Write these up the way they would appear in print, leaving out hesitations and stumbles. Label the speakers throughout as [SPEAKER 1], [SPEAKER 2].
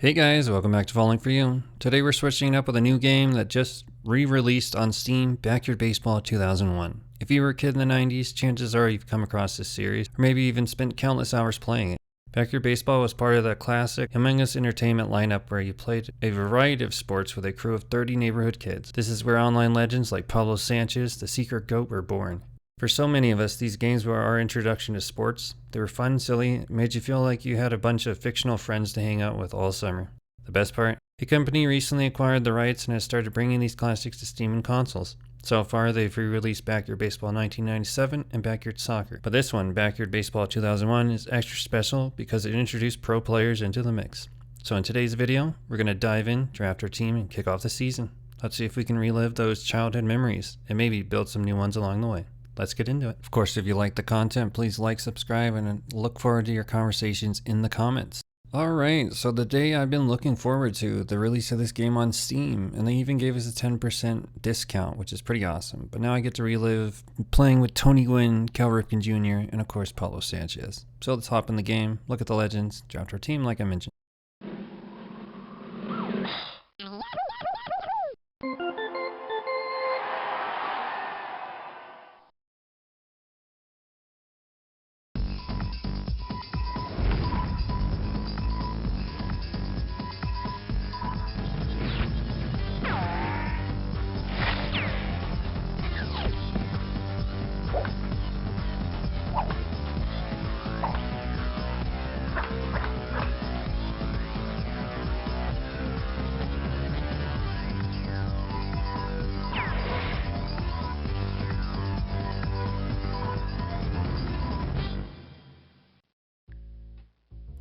[SPEAKER 1] Hey guys, welcome back to Falling For You. Today we're switching up with a new game that just re-released on Steam, Backyard Basebal 2001. If you were a kid in the 90s, chances are you've come across this series, or maybe even spent countless hours playing it. Backyard Basebal was part of that classic, humongous entertainment lineup where you played a variety of sports with a crew of 30 neighborhood kids. This is where online legends like Pablo Sanchez, the Secret Goat, were born. For so many of us, these games were our introduction to sports. They were fun, silly, made you feel like you had a bunch of fictional friends to hang out with all summer. The best part? A company recently acquired the rights and has started bringing these classics to Steam and consoles. So far, they've re-released Backyard Basebal 1997 and Backyard Soccer. But this one, Backyard Basebal 2001, is extra special because it introduced pro players into the mix. So in today's video, we're going to dive in, draft our team, and kick off the season. Let's see if we can relive those childhood memories and maybe build some new ones along the way. Let's get into it. Of course, if you like the content, please like, subscribe, and look forward to your conversations in the comments. Alright, so the day I've been looking forward to, the release of this game on Steam, and they even gave us a 10% discount, which is pretty awesome. But now I get to relive playing with Tony Gwynn, Cal Ripken Jr., and of course Pablo Sanchez. So let's hop in the game, look at the legends, draft our team like I mentioned.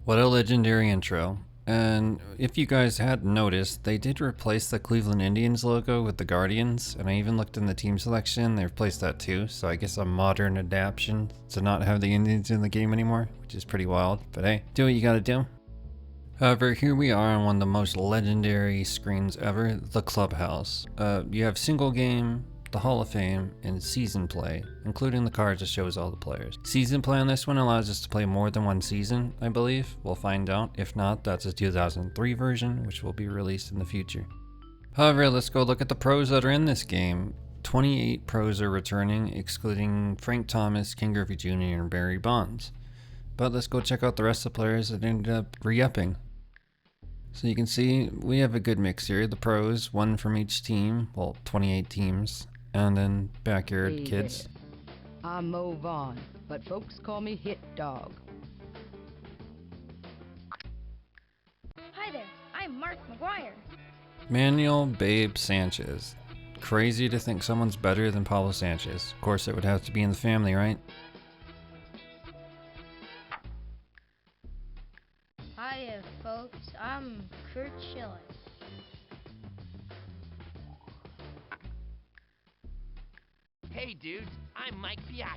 [SPEAKER 1] What a legendary intro. And if you guys hadn't noticed, they did replace the Cleveland Indians logo with the Guardians, and I even looked in the team selection, they replaced that too, so I guess a modern adaptation to not have the Indians in the game anymore, which is pretty wild, but hey, do what you gotta do. However, here we are on one of the most legendary screens ever, the Clubhouse. You have single game, the Hall of Fame, and season play, including the cards that shows all the players. Season play on this one allows us to play more than one season, I believe. We'll find out. If not, that's a 2003 version, which will be released in the future. However, let's go look at the pros that are in this game. 28 pros are returning, excluding Frank Thomas, King Griffey Jr., and Barry Bonds. But let's go check out the rest of the players that ended up re-upping. So you can see we have a good mix here. The pros, one from each team, well, 28 teams. And then backyard
[SPEAKER 2] Hey
[SPEAKER 1] kids.
[SPEAKER 2] there. I'm Mo Vaughn, but folks call me Hit Dog.
[SPEAKER 3] Hi there, I'm Mark McGuire.
[SPEAKER 1] Manuel Babe Sanchez. Crazy to think someone's better than Pablo Sanchez. Of course, it would have to be in the family, right?
[SPEAKER 3] Hiya, folks. I'm Kurt Schilling.
[SPEAKER 4] Hey dudes, I'm Mike Piazza.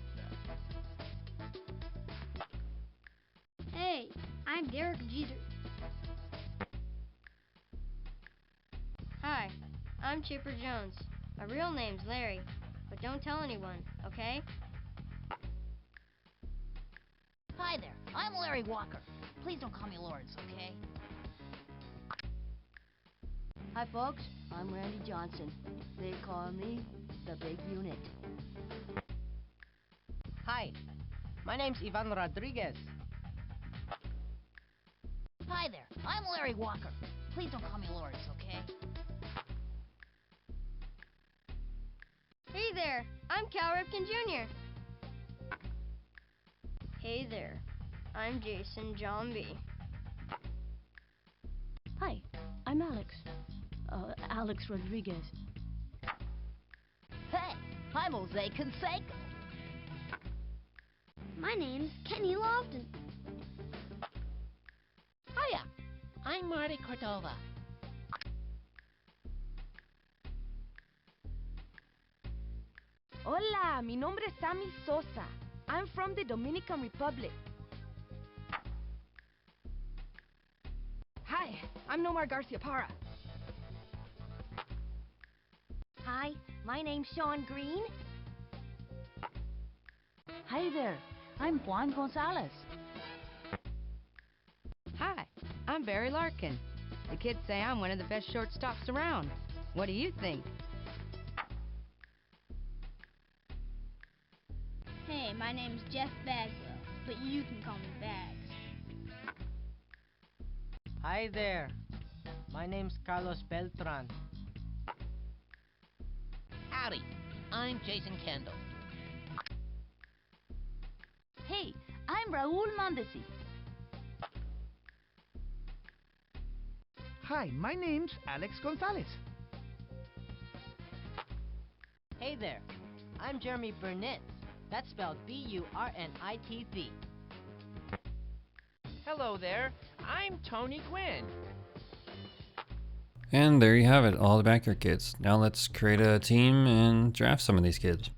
[SPEAKER 3] Hey, I'm Derek Jeter. Hi, I'm Chipper Jones. My real name's Larry, but don't tell anyone, okay?
[SPEAKER 5] Hi there, I'm Larry Walker. Please don't call me Lawrence, okay?
[SPEAKER 6] Hi folks, I'm Randy Johnson. They call me the Big Unit.
[SPEAKER 7] Hi, my name's Ivan Rodriguez.
[SPEAKER 5] Hi there, I'm Larry Walker. Please don't call me Lawrence, okay?
[SPEAKER 3] Hey there, I'm Cal Ripken Jr. Hey there, I'm Jason John B.
[SPEAKER 6] Hi, I'm Alex. Alex Rodriguez.
[SPEAKER 5] Hey, I'm Jose Canseco.
[SPEAKER 3] My name's Kenny Lofton.
[SPEAKER 4] Hiya, I'm Marty Cordova.
[SPEAKER 8] Hola, mi nombre es Sammy Sosa. I'm from the Dominican Republic. Hi, I'm Nomar Garcia Parra.
[SPEAKER 3] Hi, my name's Sean Green.
[SPEAKER 6] Hi there, I'm Juan Gonzalez.
[SPEAKER 2] Hi, I'm Barry Larkin. The kids say I'm one of the best shortstops around. What do you think?
[SPEAKER 9] Hey, my name's Jeff Bagwell, but you can call me Bags.
[SPEAKER 7] Hi there. My name's Carlos Beltran.
[SPEAKER 4] Howdy, I'm Jason Kendall.
[SPEAKER 6] Hey, I'm Raul Mondesi.
[SPEAKER 10] Hi, my name's Alex Gonzalez.
[SPEAKER 7] Hey there. I'm Jeremy Burnitz. That's spelled B-U-R-N-I-T-Z.
[SPEAKER 4] Hello there, I'm Tony Gwynn.
[SPEAKER 1] And there you have it, all the Backyard kids. Now let's create a team and draft some of these kids.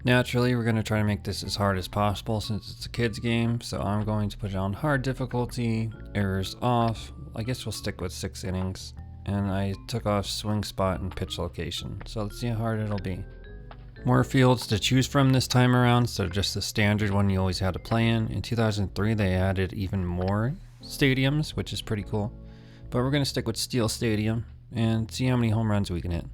[SPEAKER 1] Naturally, we're going to try to make this as hard as possible since it's a kids game, so I'm going to put it on hard difficulty, errors off. I guess we'll stick with 6 innings. And I took off swing spot and pitch location, so let's see how hard it'll be. More fields to choose from this time around, instead of just the standard one you always had to play in. In 2003 they added even more stadiums, which is pretty cool. But we're going to stick with Steel Stadium and see how many home runs we can hit.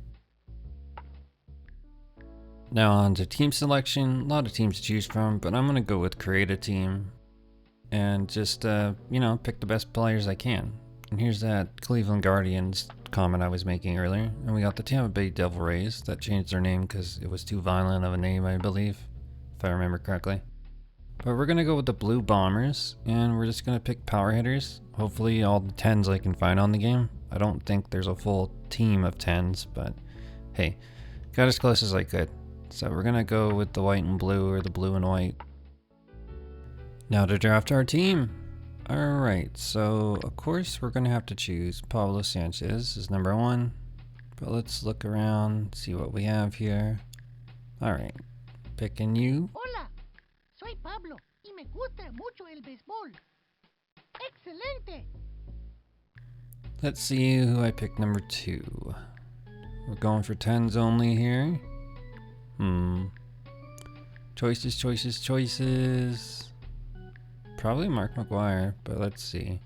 [SPEAKER 1] Now on to team selection. A lot of teams to choose from, but I'm going to go with create a team and just, you know, pick the best players I can. And here's that Cleveland Guardians comment I was making earlier. And we got the Tampa Bay Devil Rays that changed their name because it was too violent of a name, I believe, if I remember correctly. But we're going to go with the Blue Bombers, and we're just going to pick power hitters. Hopefully all the 10s I can find on the game. I don't think there's a full team of 10s, but hey, got as close as I could. So we're going to go with the white and blue, or the blue and white. Now to draft our team. Alright, so of course we're going to have to choose Pablo Sanchez as number 1. But let's look around, see what we have here. Alright, picking you.
[SPEAKER 5] Hola, soy Pablo y me gusta mucho el béisbol. Excelente.
[SPEAKER 1] Let's see who I picked number 2. We're going for 10s only here. Choices, choices, choices. Probably Mark McGuire, but let's see.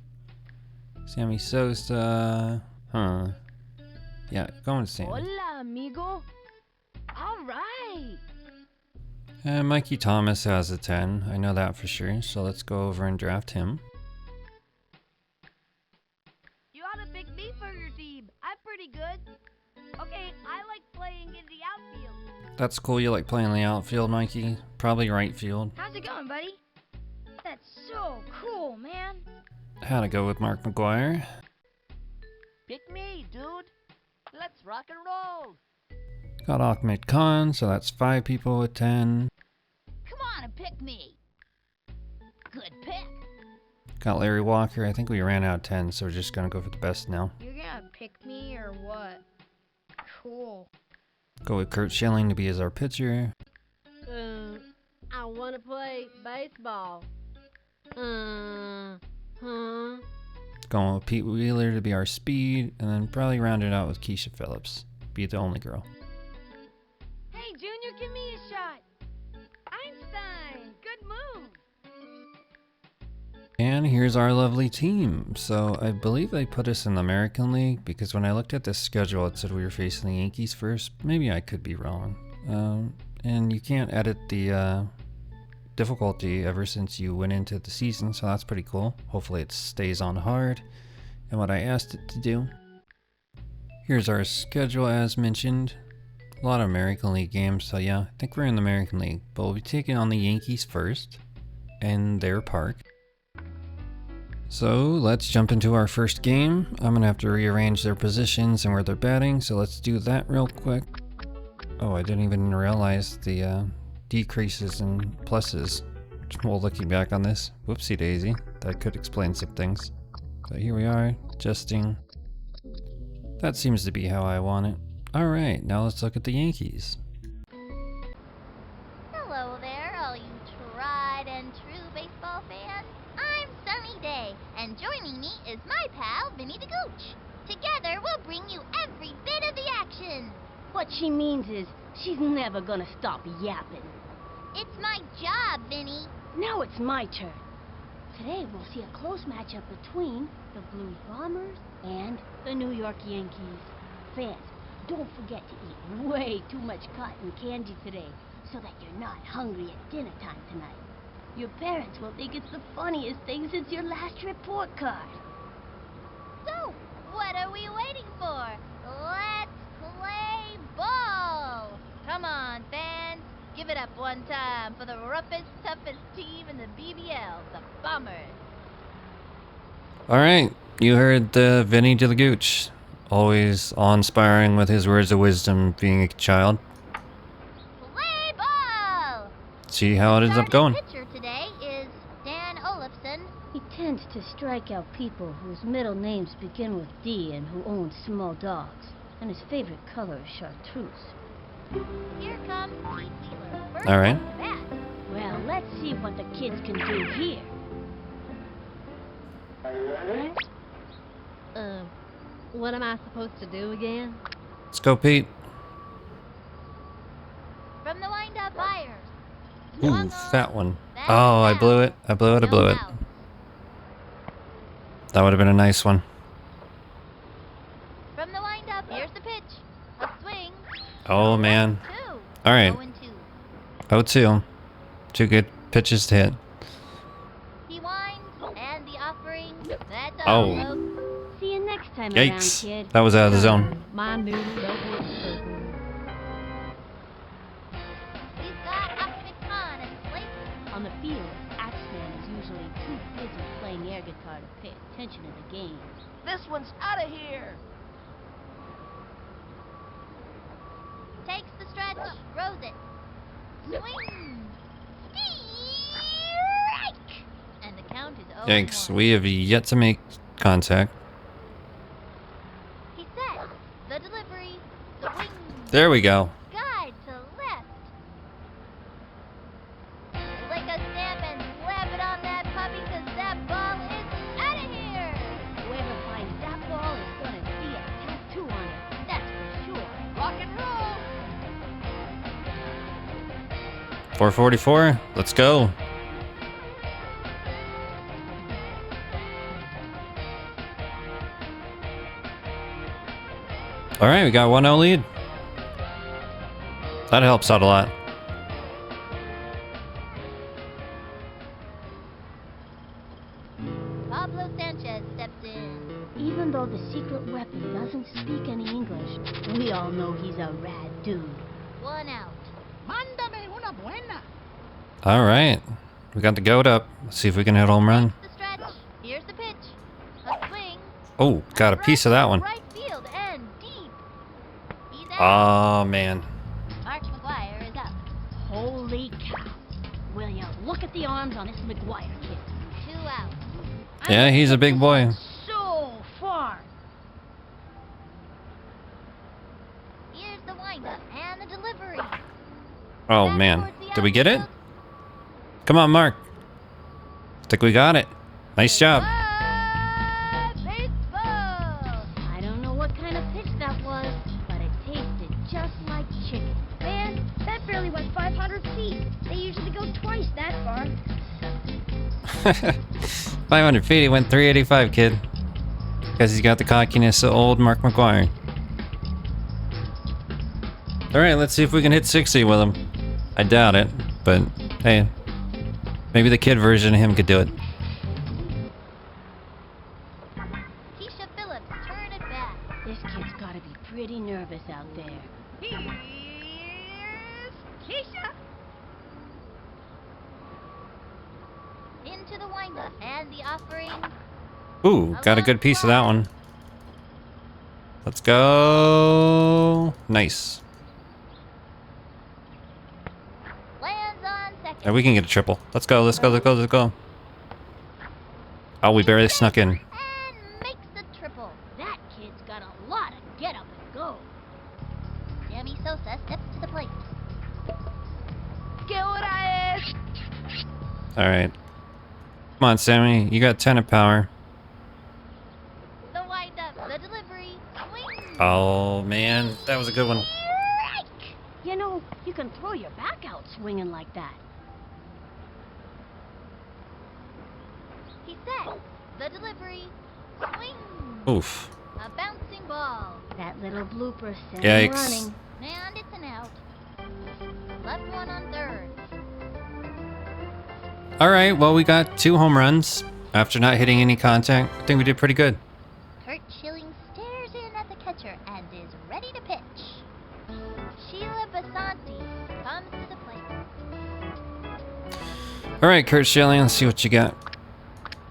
[SPEAKER 1] Sammy Sosa. Yeah, going to Sammy.
[SPEAKER 8] Hola, amigo. All right.
[SPEAKER 1] And Mikey Thomas has a 10. I know that for sure. So let's go over and draft him.
[SPEAKER 8] You ought to pick me for your team. I'm pretty good. Okay, I like playing in the outfield.
[SPEAKER 1] That's cool. You like playing in the outfield, Mikey. Probably right field.
[SPEAKER 9] How's it going, buddy? That's so cool, man.
[SPEAKER 1] Had to go with Mark McGuire.
[SPEAKER 5] Pick me, dude. Let's rock and roll.
[SPEAKER 1] Got Ahmed Khan, so that's 5 people with 10.
[SPEAKER 5] Come on and pick me. Good pick.
[SPEAKER 1] Got Larry Walker. I think we ran out of 10, so we're just gonna go for the best now.
[SPEAKER 9] You're gonna pick me or what? Cool.
[SPEAKER 1] Go with Kurt Schilling to be as our pitcher.
[SPEAKER 6] I want to play baseball.
[SPEAKER 1] Going with Pete Wheeler to be our speed, and then probably round it out with Keisha Phillips. Be the only girl.
[SPEAKER 8] Hey, Junior, give me a shot. Einstein, good move.
[SPEAKER 1] And here's our lovely team. So I believe they put us in the American League because when I looked at the schedule it said we were facing the Yankees first. Maybe I could be wrong. And you can't edit the difficulty ever since you went into the season, so that's pretty cool. Hopefully it stays on hard and what I asked it to do. Here's our schedule as mentioned. A lot of American League games, so yeah, I think we're in the American League. But we'll be taking on the Yankees first in their park. So let's jump into our first game. I'm gonna have to rearrange their positions and where they're batting, so let's do that real quick. Oh, I didn't even realize the decreases and pluses. Well, looking back on this, whoopsie daisy, that could explain some things. But here we are, adjusting. That seems to be how I want it. Alright, now let's look at the Yankees.
[SPEAKER 3] Hello there, all you tried and true baseball fans. I'm Sunny Day, and joining me is my pal, Vinny the Gooch. Together, we'll bring you every bit of the action.
[SPEAKER 6] What she means is she's never gonna stop yapping.
[SPEAKER 3] It's my job, Vinny.
[SPEAKER 6] Now it's my turn. Today we'll see a close matchup between the Blue Bombers and the New York Yankees. Fans, don't forget to eat way too much cotton candy today so that you're not hungry at dinner time tonight. Your parents will think it's the funniest thing since your last report card.
[SPEAKER 3] So, what are we waiting for? Let's play ball! Come on, fans. Give it up one time for the roughest, toughest team in the BBL, the Bombers.
[SPEAKER 1] All right, you heard the Vinny to the Gooch. Always awe-inspiring with his words of wisdom being a child.
[SPEAKER 3] Play ball!
[SPEAKER 1] See how it ends up going.
[SPEAKER 3] The pitcher today is Dan Olafson.
[SPEAKER 6] He tends to strike out people whose middle names begin with D and who own small dogs. And his favorite color is chartreuse.
[SPEAKER 3] Here comes Pete Wheeler. First
[SPEAKER 1] All right.
[SPEAKER 3] at bat.
[SPEAKER 6] Well, let's see what the kids can do here.
[SPEAKER 8] What am I supposed to do again?
[SPEAKER 1] Let's go, Pete.
[SPEAKER 3] From the wind-up fires.
[SPEAKER 1] Ooh, fat one. Oh, I blew it. I blew it. That would have been a nice one.
[SPEAKER 3] From the wind-up, here's the pitch. A swing.
[SPEAKER 1] Oh, man.
[SPEAKER 3] 2.
[SPEAKER 1] All right.
[SPEAKER 3] 0-2.
[SPEAKER 1] 0-2. 2 good pitches to hit.
[SPEAKER 3] He winds, and the offering. That's
[SPEAKER 1] Oh.
[SPEAKER 3] all.
[SPEAKER 6] See you next time
[SPEAKER 1] Yikes.
[SPEAKER 6] around, kid.
[SPEAKER 1] That was out of the zone.
[SPEAKER 8] My new double.
[SPEAKER 3] He's got Opticon and Slate.
[SPEAKER 6] On the field, Axeman is usually too busy playing air guitar to pay attention to the game.
[SPEAKER 7] This one's out of here.
[SPEAKER 3] Takes the stretch, throws it. Swing. Strike! And the count is 0-1.
[SPEAKER 1] Yikes. We have yet to make contact.
[SPEAKER 3] He sets the delivery. Swing.
[SPEAKER 1] There we go.
[SPEAKER 3] Guide to left. Lick a stamp and slap it on that puppy, 'cause that ball is out of here.
[SPEAKER 6] Whoever finds that ball is gonna be a tattoo on it. That's for sure.
[SPEAKER 7] Rock and roll.
[SPEAKER 1] 444. Let's go. All right, we got 1-0 lead. That helps out a lot.
[SPEAKER 3] Pablo Sanchez steps in.
[SPEAKER 6] Even though the secret weapon doesn't speak any English, we all know he's a rad dude.
[SPEAKER 3] 1 out.
[SPEAKER 5] Mándame una buena.
[SPEAKER 1] All right. We got the goat up. Let's see if we can hit home run.
[SPEAKER 3] The stretch. Here's the pitch. A swing.
[SPEAKER 1] Oh, got a piece of that one.
[SPEAKER 3] Right field and deep. He's out.
[SPEAKER 1] Oh, man.
[SPEAKER 3] Mark McGuire is up.
[SPEAKER 6] Holy cow. Will you look at the arms on this McGuire kid?
[SPEAKER 3] 2 out.
[SPEAKER 1] Yeah, he's a big boy.
[SPEAKER 6] So far.
[SPEAKER 3] Here's the windup and the delivery.
[SPEAKER 1] Oh, man. Did we get it? Come on, Mark. Think we got it. Nice job.
[SPEAKER 3] Baseball.
[SPEAKER 6] I don't know what kind of pitch that was, but it tasted just like chicken.
[SPEAKER 9] Man, that barely went 500 feet. They usually go twice that far.
[SPEAKER 1] 500 feet. He went 385, kid. Because he's got the cockiness of old Mark McGuire. All right, let's see if we can hit 60 with him. I doubt it, but hey, maybe the kid version of him could do it.
[SPEAKER 3] Keisha Phillips, turn it back.
[SPEAKER 6] This kid's gotta be pretty nervous out there.
[SPEAKER 3] Here's Keisha. Into the windup and the offering.
[SPEAKER 1] Ooh, got a good piece of that one. Let's go. Nice.
[SPEAKER 3] Lands on second.
[SPEAKER 1] Yeah, we can get a triple. Let's go, let's go, let's go, let's go. Oh, we barely snuck in.
[SPEAKER 3] And makes the triple.
[SPEAKER 6] That kid's got a lot of get up and go.
[SPEAKER 3] Sammy Sosa steps to the plate.
[SPEAKER 1] Alright. Come on, Sammy. You got 10 of power.
[SPEAKER 3] The windup, the delivery, swing.
[SPEAKER 1] Oh, man. That was a good one.
[SPEAKER 3] Strike.
[SPEAKER 6] You know, you can throw your back out swinging like that.
[SPEAKER 3] He's set. The delivery. Swing.
[SPEAKER 1] Oof.
[SPEAKER 3] A bouncing ball.
[SPEAKER 6] That little blooper sent
[SPEAKER 1] Yikes.
[SPEAKER 6] him running.
[SPEAKER 3] And it's an out. Left one on third.
[SPEAKER 1] All right, well, we got 2 home runs after not hitting any contact. I think we did pretty good.
[SPEAKER 3] Kurt Schilling stares in at the catcher and is ready to pitch. Sheila Basanti comes to the plate.
[SPEAKER 1] All right, Kurt Schilling, let's see what you got.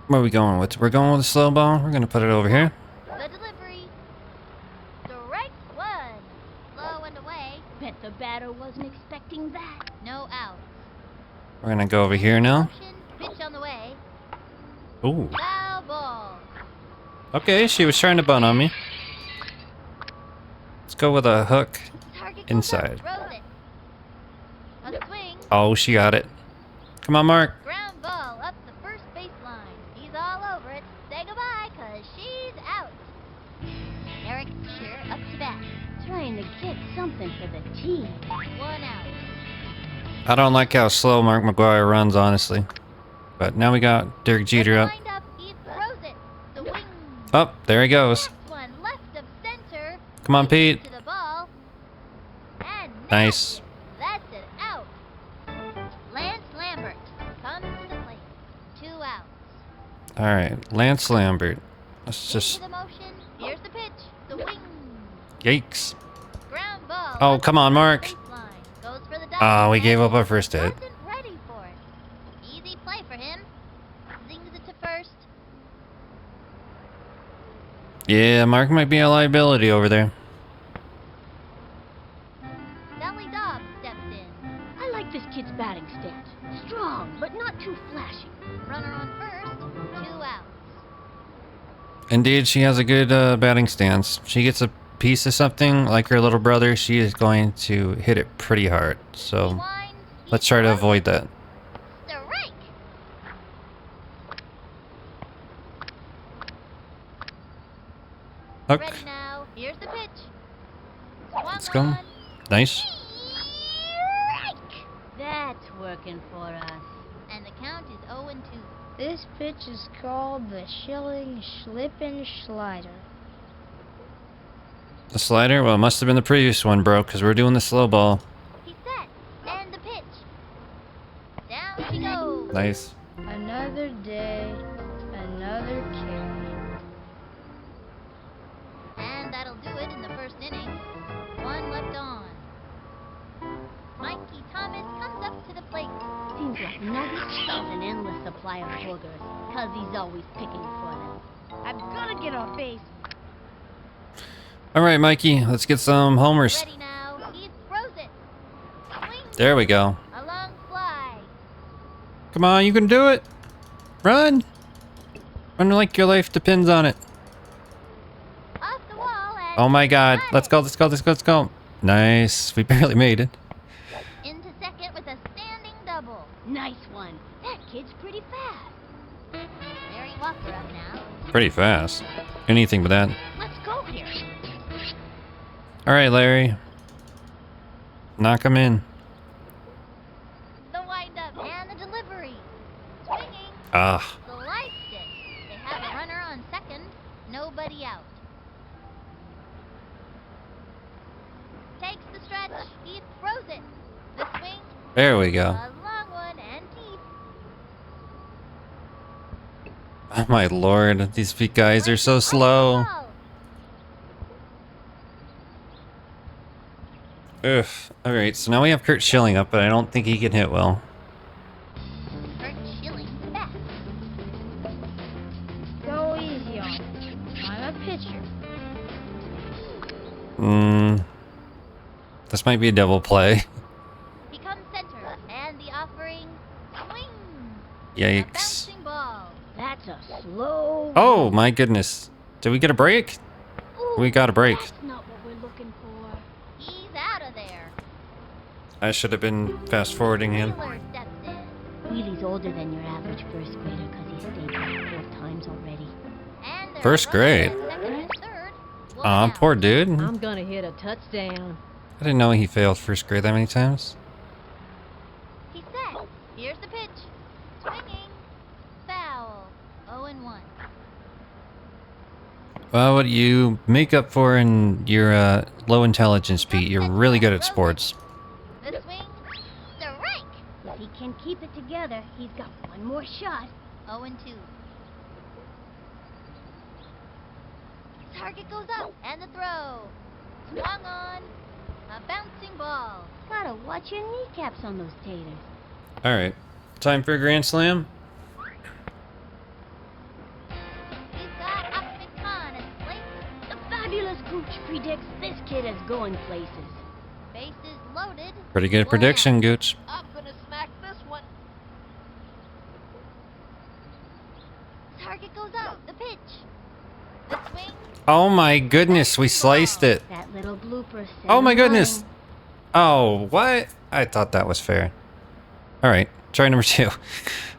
[SPEAKER 1] Where are we going with? We're going with a slow ball. We're going to put it over here.
[SPEAKER 3] The delivery. Strike one. Low and away.
[SPEAKER 6] Bet the batter wasn't expecting that.
[SPEAKER 3] No outs.
[SPEAKER 1] We're going to go over here now.
[SPEAKER 3] Motion. Pitch on the way.
[SPEAKER 1] Ooh.
[SPEAKER 3] Foul ball.
[SPEAKER 1] Okay, she was trying to bunt on me. Let's go with a hook
[SPEAKER 3] Target goes
[SPEAKER 1] inside.
[SPEAKER 3] up, throws it. A swing.
[SPEAKER 1] Oh, she got it. Come on, Mark.
[SPEAKER 3] Ground ball up the first baseline. He's all over it. Say goodbye, 'cause she's out. Eric Fisher up to bat.
[SPEAKER 6] Trying to get something for the team.
[SPEAKER 3] 1 out.
[SPEAKER 1] I don't like how slow Mark McGuire runs, honestly. But now we got Derek Jeter up.
[SPEAKER 3] Wind up, he throws it. The wing.
[SPEAKER 1] Oh, there he goes.
[SPEAKER 3] Next one left of center.
[SPEAKER 1] Come on, Pete.
[SPEAKER 3] To the ball. And
[SPEAKER 1] Nice.
[SPEAKER 3] that's it. Out. Lance Lambert comes to the plate. 2 outs.
[SPEAKER 1] All right, Lance Lambert. Let's just...
[SPEAKER 3] Into the motion. Here's the pitch. The wing.
[SPEAKER 1] Yikes.
[SPEAKER 3] Ground ball.
[SPEAKER 1] Oh,
[SPEAKER 3] up
[SPEAKER 1] come on,
[SPEAKER 3] the
[SPEAKER 1] Mark.
[SPEAKER 3] baseline. Goes for the
[SPEAKER 1] Oh, we
[SPEAKER 3] double,
[SPEAKER 1] gave up
[SPEAKER 3] and
[SPEAKER 1] our first hit.
[SPEAKER 3] wasn't ready for it. Easy play for him. Zings it to first.
[SPEAKER 1] Yeah, Mark might be a liability over there.
[SPEAKER 3] Sally Dobbs steps in.
[SPEAKER 6] I like this kid's batting stance. Strong, but not too flashy.
[SPEAKER 3] Runner on first. 2 outs.
[SPEAKER 1] Indeed, she has a good batting stance. She gets a piece of something, like her little brother, she is going to hit it pretty hard. So
[SPEAKER 3] Rewind.
[SPEAKER 1] let's try to avoid that.
[SPEAKER 3] Strike.
[SPEAKER 1] Hook.
[SPEAKER 3] Ready now. Here's the pitch. Swung
[SPEAKER 1] Let's go.
[SPEAKER 3] on.
[SPEAKER 1] Nice.
[SPEAKER 3] Strike.
[SPEAKER 6] That's working for us.
[SPEAKER 3] And the count is 0-2.
[SPEAKER 9] This pitch is called the Schilling Schlippen Slider.
[SPEAKER 1] The slider? Well, it must have been the previous one, bro, because we're doing the slow ball.
[SPEAKER 3] He's set. And the pitch. Down she goes.
[SPEAKER 1] Nice.
[SPEAKER 9] Another day, another carry.
[SPEAKER 3] And that'll do it in the first inning. 1 left on. Mikey Thomas comes up to the plate.
[SPEAKER 6] Seems like Nuggets has an endless supply of boogers, 'cause he's always picking for them.
[SPEAKER 8] I'm gonna get on base.
[SPEAKER 1] All right, Mikey, let's get some homers.
[SPEAKER 3] Ready now. He throws it. Swing.
[SPEAKER 1] There we go.
[SPEAKER 3] A long fly.
[SPEAKER 1] Come on, you can do it. Run. Run like your life depends on it.
[SPEAKER 3] Off the wall and
[SPEAKER 1] Oh my god.
[SPEAKER 3] got
[SPEAKER 1] Let's
[SPEAKER 3] it.
[SPEAKER 1] go, let's go, let's go, let's go. Nice. We barely made it.
[SPEAKER 3] Into second with a standing double.
[SPEAKER 6] Nice one. That kid's pretty fast.
[SPEAKER 3] Larry Walker up now.
[SPEAKER 1] Pretty fast. Anything but that.
[SPEAKER 6] Let's go here.
[SPEAKER 1] All right, Larry. Knock him in.
[SPEAKER 3] The windup and the delivery. Swinging.
[SPEAKER 1] Ah.
[SPEAKER 3] Sliced it. They have a runner on second. Nobody out. Takes the stretch. He throws it. The swing.
[SPEAKER 1] There we go.
[SPEAKER 3] A long one and deep.
[SPEAKER 1] Oh my lord. These big guys are so slow.
[SPEAKER 3] Ball.
[SPEAKER 1] Ugh. All right, so now we have Kurt Schilling up, but I don't think he can hit well.
[SPEAKER 3] Kurt Schilling back.
[SPEAKER 9] Go easy on it. I'm a pitcher.
[SPEAKER 1] This might be a double play.
[SPEAKER 3] Becomes center. And the offering. Swing. A
[SPEAKER 1] Yikes.
[SPEAKER 3] bouncing ball.
[SPEAKER 6] That's a slow...
[SPEAKER 1] Oh my goodness. Did we get a break?
[SPEAKER 6] Ooh,
[SPEAKER 1] We got a break.
[SPEAKER 6] That's not what we're looking for.
[SPEAKER 3] He's out of there.
[SPEAKER 1] I should have been fast forwarding him.
[SPEAKER 3] Wheeler steps in.
[SPEAKER 6] Wheelie's older than your average first grader, 'cause he's stayed back 4 times already.
[SPEAKER 3] And they're
[SPEAKER 1] First grade.
[SPEAKER 3] running at second and third. One
[SPEAKER 1] Aw,
[SPEAKER 3] out.
[SPEAKER 1] poor dude. I
[SPEAKER 5] I'm gonna hit a touchdown.
[SPEAKER 1] didn't know he failed first grade that many times.
[SPEAKER 3] He's set. Here's the pitch. Swinging. Foul.
[SPEAKER 1] Well, what you make up for in your low intelligence, Pete. You're really good at sports.
[SPEAKER 3] The swing, strike.
[SPEAKER 6] If he can keep it together, he's got one more shot.
[SPEAKER 3] 0-2. Target goes up, and the throw. Swung on. A bouncing ball.
[SPEAKER 6] Gotta watch your kneecaps on those taters.
[SPEAKER 1] All right, time for a grand slam.
[SPEAKER 3] He's got Ahmed Khan at the plate.
[SPEAKER 6] The fabulous Gooch predicts this kid is going places.
[SPEAKER 3] Bases loaded.
[SPEAKER 1] Pretty good prediction, Gooch.
[SPEAKER 7] I'm gonna smack this one.
[SPEAKER 3] Target goes up. The pitch. The swing.
[SPEAKER 1] Oh my goodness, we sliced it.
[SPEAKER 6] That little blooper.
[SPEAKER 1] Oh my goodness. Oh, what? I thought that was fair. All right, try number 2.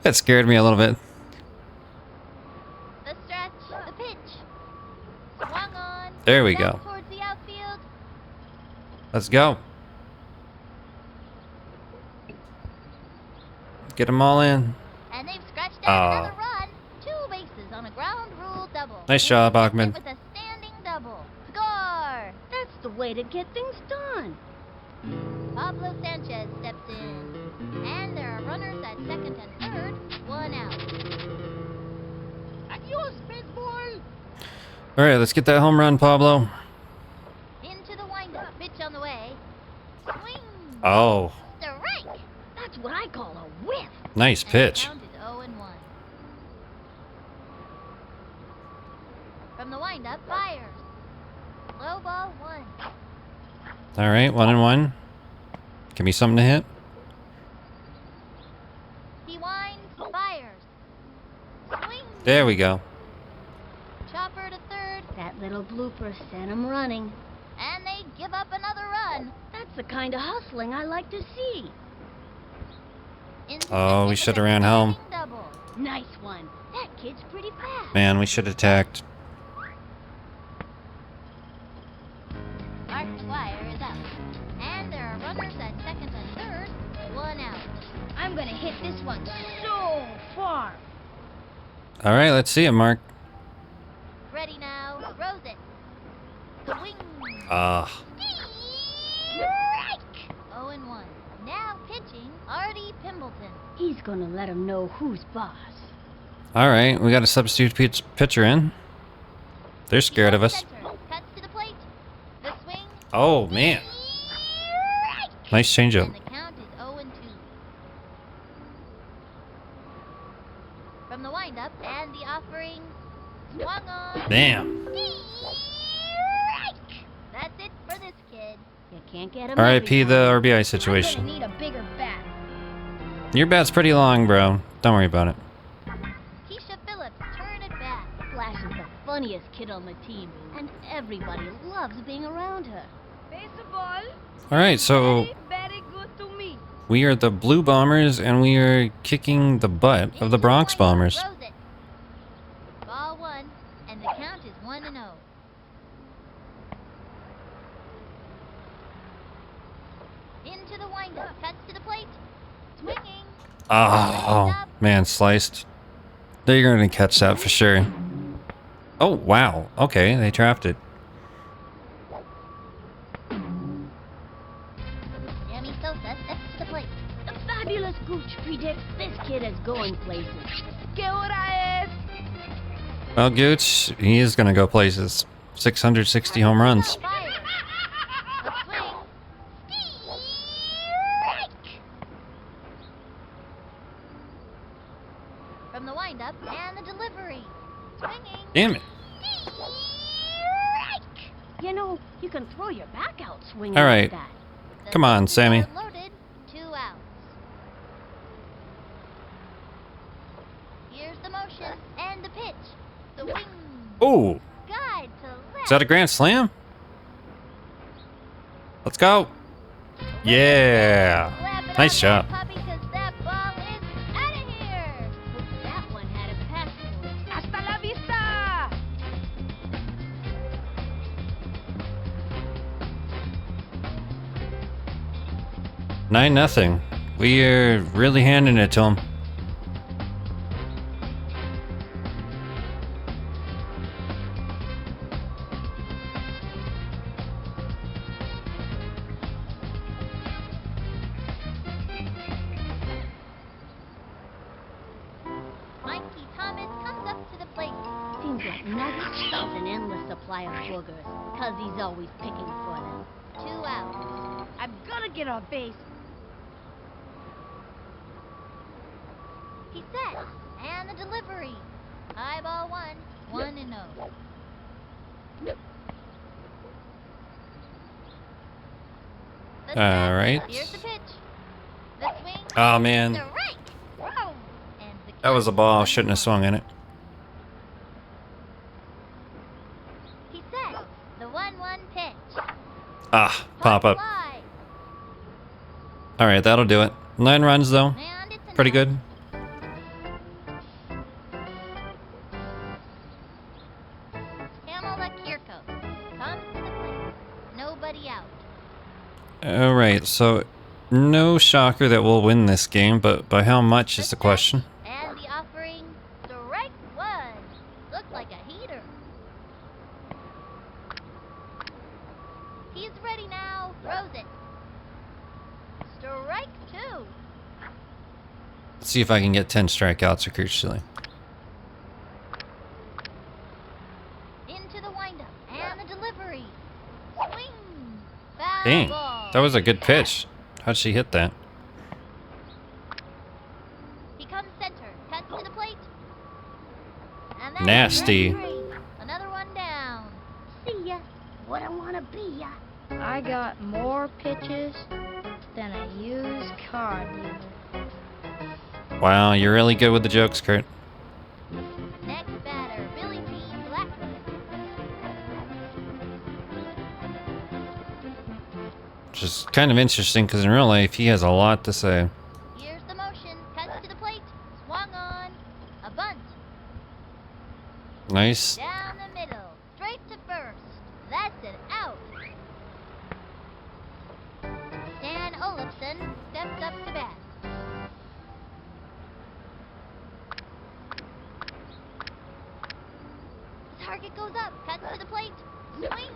[SPEAKER 1] That scared me a little bit.
[SPEAKER 3] The stretch. The pitch. Swung on.
[SPEAKER 1] There we go.
[SPEAKER 3] Towards the outfield.
[SPEAKER 1] Let's go. Get them all in.
[SPEAKER 3] And they've scratched out another run. 2 bases on a ground rule double.
[SPEAKER 1] Nice job, Ahmed.
[SPEAKER 3] With a standing double. Score!
[SPEAKER 6] That's the way to get things done.
[SPEAKER 3] Pablo Sanchez steps in. And there are runners at second and third. 1 out.
[SPEAKER 5] Adios, baseball.
[SPEAKER 1] All right, let's get that home run, Pablo.
[SPEAKER 3] Into the windup. Pitch on the way. Swing.
[SPEAKER 1] Oh,
[SPEAKER 3] Strike.
[SPEAKER 6] That's what I call a whiff.
[SPEAKER 1] nice
[SPEAKER 3] And
[SPEAKER 1] pitch.
[SPEAKER 3] the count is 0-1. From the windup, fires. Low ball 1.
[SPEAKER 1] All right, 1-1. Give me something to hit.
[SPEAKER 3] He winds, fires. Swing.
[SPEAKER 1] There we go.
[SPEAKER 3] Chopper to third.
[SPEAKER 6] That little blooper sent him running.
[SPEAKER 3] And they give up another run.
[SPEAKER 6] That's the kind of hustling I like to see.
[SPEAKER 3] Into
[SPEAKER 1] Oh,
[SPEAKER 3] the
[SPEAKER 1] we
[SPEAKER 3] second
[SPEAKER 1] should have
[SPEAKER 3] with a
[SPEAKER 1] ran home.
[SPEAKER 3] standing double.
[SPEAKER 6] Nice one. That kid's pretty fast.
[SPEAKER 1] Man, we should have attacked.
[SPEAKER 3] Mark Squire is out. And there are runners at second and third. 1 out.
[SPEAKER 9] I'm gonna hit this one so far.
[SPEAKER 1] All right, let's see it, Mark.
[SPEAKER 3] Ready now. Throws it. Swing.
[SPEAKER 1] Ah,
[SPEAKER 3] Strike. 0-1. Now pitching, Artie Pimbleton.
[SPEAKER 6] He's gonna let him know who's boss.
[SPEAKER 1] all right. We got a substitute pitcher in. They're scared of us.
[SPEAKER 3] Center. Cuts to the plate. The swing.
[SPEAKER 1] Oh man,
[SPEAKER 3] Strike.
[SPEAKER 1] nice changeup.
[SPEAKER 3] And the count is 0-2. From the windup and the offering. Swung on.
[SPEAKER 1] Damn.
[SPEAKER 3] Strike. That's it for this kid.
[SPEAKER 6] You can't get him.
[SPEAKER 1] R.I.P.
[SPEAKER 6] every
[SPEAKER 1] the
[SPEAKER 6] time.
[SPEAKER 1] RBI
[SPEAKER 9] I'm
[SPEAKER 1] situation.
[SPEAKER 9] gonna need a bigger bat.
[SPEAKER 1] Your bat's pretty long, bro. Don't worry about it.
[SPEAKER 3] Keisha Phillips, turn it back.
[SPEAKER 6] Flash is the funniest kid on the team, and everybody loves being around her.
[SPEAKER 8] Baseball.
[SPEAKER 1] All right, so
[SPEAKER 8] Very, very good to me.
[SPEAKER 1] we are the Blue Bombers, and we are kicking the butt of the Bronx Bombers.
[SPEAKER 3] Throws it. Ball 1, and the count is 1-0. Into the windup, cuts to the plate. Swinging.
[SPEAKER 1] Oh, man, sliced. They're going to catch that for sure. Oh, wow. Okay, they trapped it.
[SPEAKER 3] Sammy Sosa steps to the plate.
[SPEAKER 6] The fabulous Gooch predicts this kid is going places.
[SPEAKER 8] ¿Qué hora es?
[SPEAKER 1] Well, Gooch, he is going to go places. 660 home runs.
[SPEAKER 3] Fire. A swing. Strike. From the windup and the delivery. Swinging.
[SPEAKER 1] Damn it.
[SPEAKER 3] Strike.
[SPEAKER 6] You know, you can throw your back out swinging
[SPEAKER 1] All
[SPEAKER 6] like
[SPEAKER 1] right.
[SPEAKER 6] that.
[SPEAKER 3] The
[SPEAKER 1] Come on,
[SPEAKER 3] bases
[SPEAKER 1] Sammy.
[SPEAKER 3] are Loaded. 2 outs. Here's the motion and the pitch. The wing.
[SPEAKER 1] Oh,
[SPEAKER 3] Guide to left.
[SPEAKER 1] is that a grand slam? Let's go. Yeah.
[SPEAKER 3] Slap it
[SPEAKER 1] Nice
[SPEAKER 3] on
[SPEAKER 1] job.
[SPEAKER 3] that puppy, 'cause that ball is out of here.
[SPEAKER 6] That one had a passport.
[SPEAKER 8] Hasta la vista.
[SPEAKER 1] 9-0. We are really handing it to them.
[SPEAKER 6] Sounds like Nugget has an endless supply of boogers because he's always picking for them.
[SPEAKER 3] 2 outs.
[SPEAKER 8] I'm gonna get on base.
[SPEAKER 3] He sets. And the delivery. High ball 1. 1-0.
[SPEAKER 1] All right.
[SPEAKER 3] Here's the pitch. The swing.
[SPEAKER 1] Oh man,
[SPEAKER 3] Strike. Whoa. And the
[SPEAKER 1] that was a ball. I shouldn't have swung in it.
[SPEAKER 3] He sets. The 1-1 pitch.
[SPEAKER 1] Ah, pop up.
[SPEAKER 3] Fly.
[SPEAKER 1] All right, that'll do it. 9 runs though.
[SPEAKER 3] And it's
[SPEAKER 1] Pretty
[SPEAKER 3] enough.
[SPEAKER 1] good.
[SPEAKER 3] Comes to the plate. Nobody out.
[SPEAKER 1] All right, so no shocker that we'll win this game, but by how much is the question?
[SPEAKER 3] And the offering, strike 1. Looks like a heater. He's ready now. Throws it. Strike 2.
[SPEAKER 1] Let's see if I can get 10 strikeouts crucially.
[SPEAKER 3] Into the windup and the delivery. Swing. Foul
[SPEAKER 1] Dang,
[SPEAKER 3] ball.
[SPEAKER 1] that was a good pitch. How'd she hit that?
[SPEAKER 3] He comes center. Cuts to the plate. And that's
[SPEAKER 1] Nasty.
[SPEAKER 3] strike 3. Another one down.
[SPEAKER 6] See ya. What I wanna be ya.
[SPEAKER 9] I got more pitches than a used car dealer.
[SPEAKER 1] Wow, you're really good with the jokes, Kurt.
[SPEAKER 3] Next batter, Billy P. Blackwood.
[SPEAKER 1] Which is kind of interesting because in real life he has a lot to say.
[SPEAKER 3] Here's the motion. Cuts to the plate. Swung on. A bunt.
[SPEAKER 1] Nice.
[SPEAKER 3] Down the middle. Straight to first. That's it. Out. Dan Olafson steps up to bat. The target goes up. Cuts to the plate. Swing.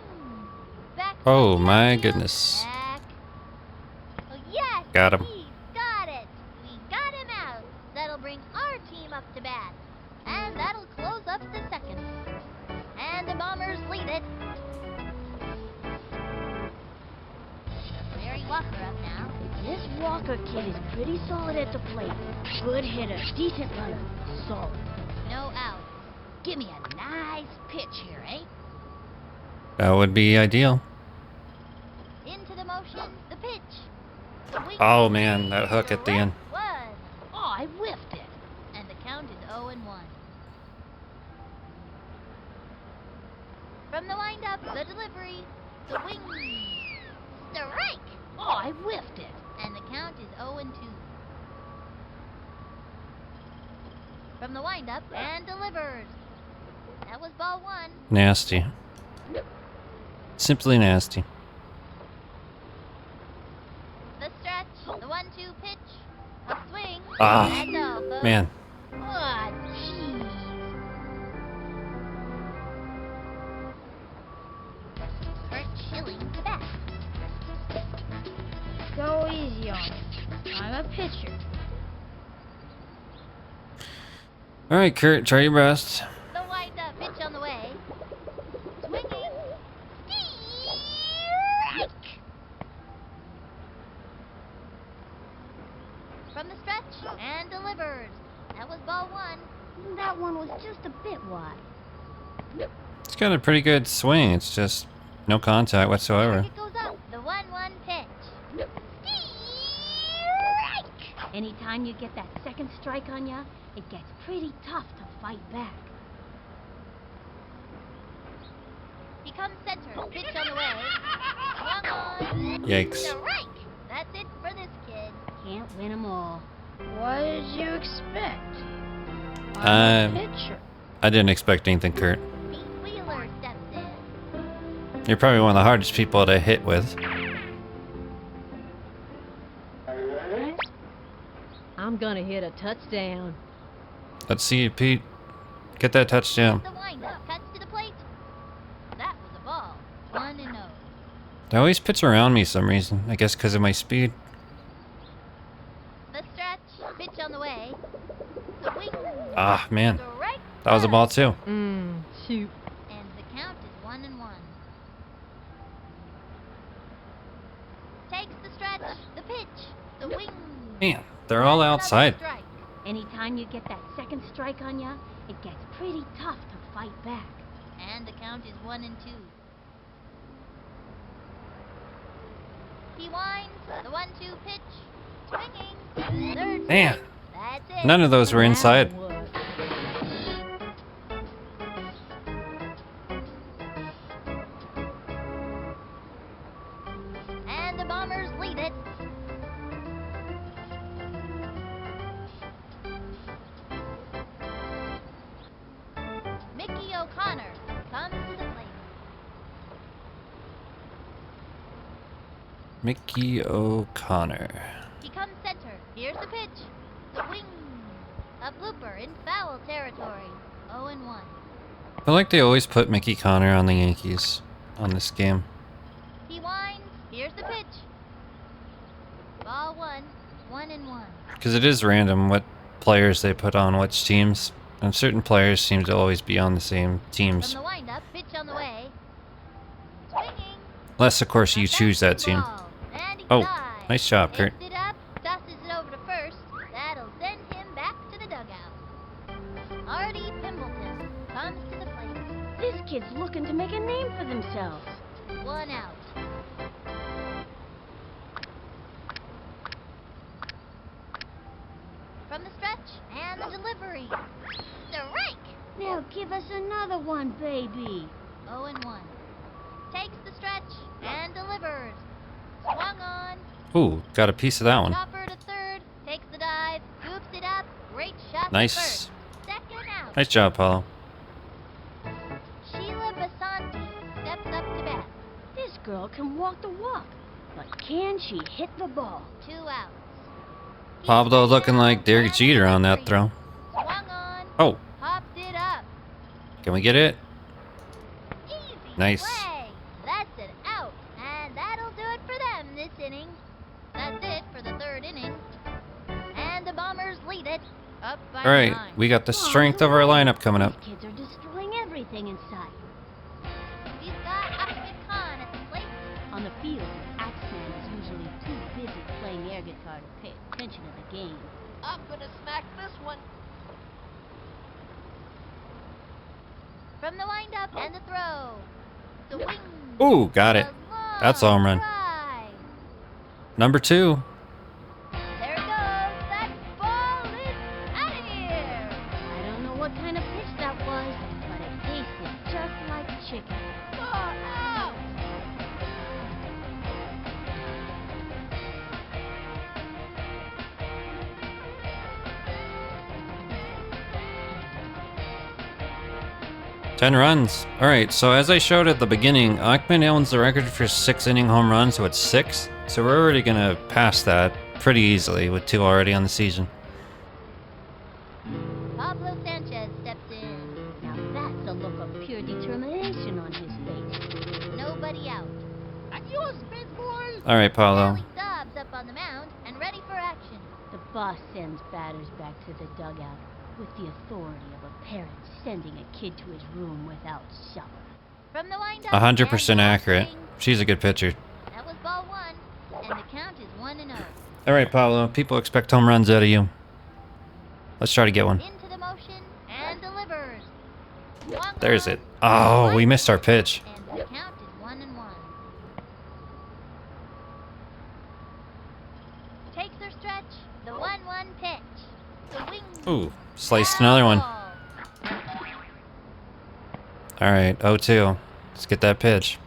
[SPEAKER 3] Back.
[SPEAKER 1] Oh
[SPEAKER 3] to
[SPEAKER 1] my
[SPEAKER 3] left field.
[SPEAKER 1] goodness.
[SPEAKER 3] Back. Oh, yes.
[SPEAKER 1] Got him.
[SPEAKER 3] He's got it. We got him out. That'll bring our team up to bat. And that'll close up the second. And the Bombers lead it. Mary Walker up now.
[SPEAKER 6] This Walker kid is pretty solid at the plate. Good hitter, decent runner, solid.
[SPEAKER 3] No out.
[SPEAKER 5] Give me a nice pitch here, eh?
[SPEAKER 1] That would be ideal.
[SPEAKER 3] Into the motion. The pitch. Swing.
[SPEAKER 1] Oh man, that hook at the end.
[SPEAKER 3] One.
[SPEAKER 5] Oh, I whiffed it.
[SPEAKER 3] And the count is 0-1. From the windup, the delivery. Swing. Strike.
[SPEAKER 5] Oh, I whiffed it.
[SPEAKER 3] And the count is 0-2. From the windup and delivers. That was ball 1.
[SPEAKER 1] Nasty. Simply nasty.
[SPEAKER 3] The stretch. The 1-2 pitch. A swing.
[SPEAKER 1] Ah,
[SPEAKER 3] That's all, folks.
[SPEAKER 1] man.
[SPEAKER 3] Oh, jeez. Kurt Schilling to bat.
[SPEAKER 9] Go easy on me. I'm a pitcher.
[SPEAKER 1] All right, Kurt, try your best.
[SPEAKER 3] The wind-up pitch on the way. Swinging. Strike! From the stretch and delivers. That was ball 1.
[SPEAKER 6] That one was just a bit wide.
[SPEAKER 1] It's got a pretty good swing. It's just no contact whatsoever.
[SPEAKER 3] Target goes up. The 1-1 pitch. Strike!
[SPEAKER 6] Anytime you get that second strike on ya, it gets pretty tough to fight back.
[SPEAKER 3] He comes center. Pitch on the way. Swung on.
[SPEAKER 1] Yikes.
[SPEAKER 3] Strike! That's it for this kid.
[SPEAKER 6] Can't win 'em all.
[SPEAKER 9] What did you expect? I'm
[SPEAKER 1] Um,
[SPEAKER 9] a pitcher.
[SPEAKER 1] I didn't expect anything, Kurt.
[SPEAKER 3] Pete Wheeler steps in.
[SPEAKER 1] You're probably one of the hardest people to hit with.
[SPEAKER 2] I'm gonna hit a touchdown.
[SPEAKER 1] Let's see you, Pete. Get that touchdown.
[SPEAKER 3] The windup cuts to the plate. That was a ball. 1-0.
[SPEAKER 1] They always pitch around me for some reason. I guess because of my speed.
[SPEAKER 3] The stretch. Pitch on the way. Swing.
[SPEAKER 1] Ah, man.
[SPEAKER 3] Strike.
[SPEAKER 1] That was a ball too. They're all outside.
[SPEAKER 6] Strike. Anytime you get that second strike on ya, it gets pretty tough to fight back.
[SPEAKER 3] And the count is 1-2. He winds. The 1-2 pitch. Swinging. Third
[SPEAKER 1] Man,
[SPEAKER 3] strike. That's it.
[SPEAKER 1] none of those were inside.
[SPEAKER 3] And the Bombers lead it. Mickey O'Connor comes to the plate.
[SPEAKER 1] Mickey O'Connor.
[SPEAKER 3] He comes center. Here's the pitch. The wing. A blooper in foul territory. 0-1.
[SPEAKER 1] I like they always put Mickey Connor on the Yankees on this game.
[SPEAKER 3] He winds. Here's the pitch. Ball 1. 1-1.
[SPEAKER 1] Because it is random what players they put on which teams. And certain players seem to always be on the same teams.
[SPEAKER 3] From the windup, pitch on the way. Swinging.
[SPEAKER 1] Unless, of course, you choose that team. Oh, nice job, Kurt.
[SPEAKER 3] It up, tosses it over to first. That'll send him back to the dugout. Artie Pimbleton comes to the plate.
[SPEAKER 6] This kid's looking to make a name for themselves.
[SPEAKER 3] 1 out. From the stretch and the delivery. Strike.
[SPEAKER 6] Now give us another one, baby.
[SPEAKER 3] 0-1. Takes the stretch and delivers. Swung on.
[SPEAKER 1] Ooh, got a piece of that one.
[SPEAKER 3] Chopper to third. Takes the dive. Scoops it up. Great shot. to
[SPEAKER 1] Nice.
[SPEAKER 3] first. Second out.
[SPEAKER 1] Nice job, Paulo.
[SPEAKER 3] Sheila Basanti steps up to bat.
[SPEAKER 6] This girl can walk the walk, but can she hit the ball?
[SPEAKER 3] 2 outs.
[SPEAKER 1] Pablo looking like Derek Jeter on that throw.
[SPEAKER 3] Swung on.
[SPEAKER 1] Oh,
[SPEAKER 3] Popped it up.
[SPEAKER 1] can we get it?
[SPEAKER 3] Easy
[SPEAKER 1] Nice.
[SPEAKER 3] play. That's an out. And that'll do it for them this inning. That's it for the third inning. And the Bombers lead it. Up by
[SPEAKER 1] All right,
[SPEAKER 3] 9.
[SPEAKER 1] we got the strength of our lineup coming up.
[SPEAKER 6] These kids are destroying everything in sight.
[SPEAKER 3] He's got Ahmed Khan at the plate.
[SPEAKER 6] On the field, Axeman is usually too busy playing air guitar to pay attention to the game.
[SPEAKER 7] I'm gonna smack this one.
[SPEAKER 3] From the windup and the throw. The wing.
[SPEAKER 1] Ooh, got it.
[SPEAKER 3] The long
[SPEAKER 1] That's a home run.
[SPEAKER 3] drive.
[SPEAKER 1] Number 2.
[SPEAKER 3] There it goes. That ball is out of here.
[SPEAKER 6] I don't know what kind of pitch that was, but it tasted just like chicken.
[SPEAKER 7] 4 out.
[SPEAKER 1] Ten runs. All right, so as I showed at the beginning, Ahmed owns the record for 6-inning home runs, so it's 6. So we're already going to pass that pretty easily with 2 already on the season.
[SPEAKER 3] Pablo Sanchez steps in.
[SPEAKER 6] Now that's a look of pure determination on his face.
[SPEAKER 3] Nobody out.
[SPEAKER 5] Adios, baseball.
[SPEAKER 1] All right, Paulo.
[SPEAKER 3] Joey Dobbs up on the mound and ready for action.
[SPEAKER 6] The boss sends batters back to the dugout with the authority of a parent sending a kid to his room without supper.
[SPEAKER 3] From the windup.
[SPEAKER 1] 100%
[SPEAKER 3] and the
[SPEAKER 1] accurate.
[SPEAKER 3] swing.
[SPEAKER 1] She's a good pitcher.
[SPEAKER 3] That was ball 1, and the count is 1-0.
[SPEAKER 1] All right, Paulo. People expect home runs out of you. Let's try to get one.
[SPEAKER 3] Into the motion and delivers. Swung
[SPEAKER 1] There's
[SPEAKER 3] on.
[SPEAKER 1] it. Oh, we missed our pitch.
[SPEAKER 3] And the count is 1-1. Takes her stretch. The 1-1 pitch. The wing.
[SPEAKER 1] Ooh, sliced another one.
[SPEAKER 3] Ball.
[SPEAKER 1] All right, 0-2. Let's get that pitch.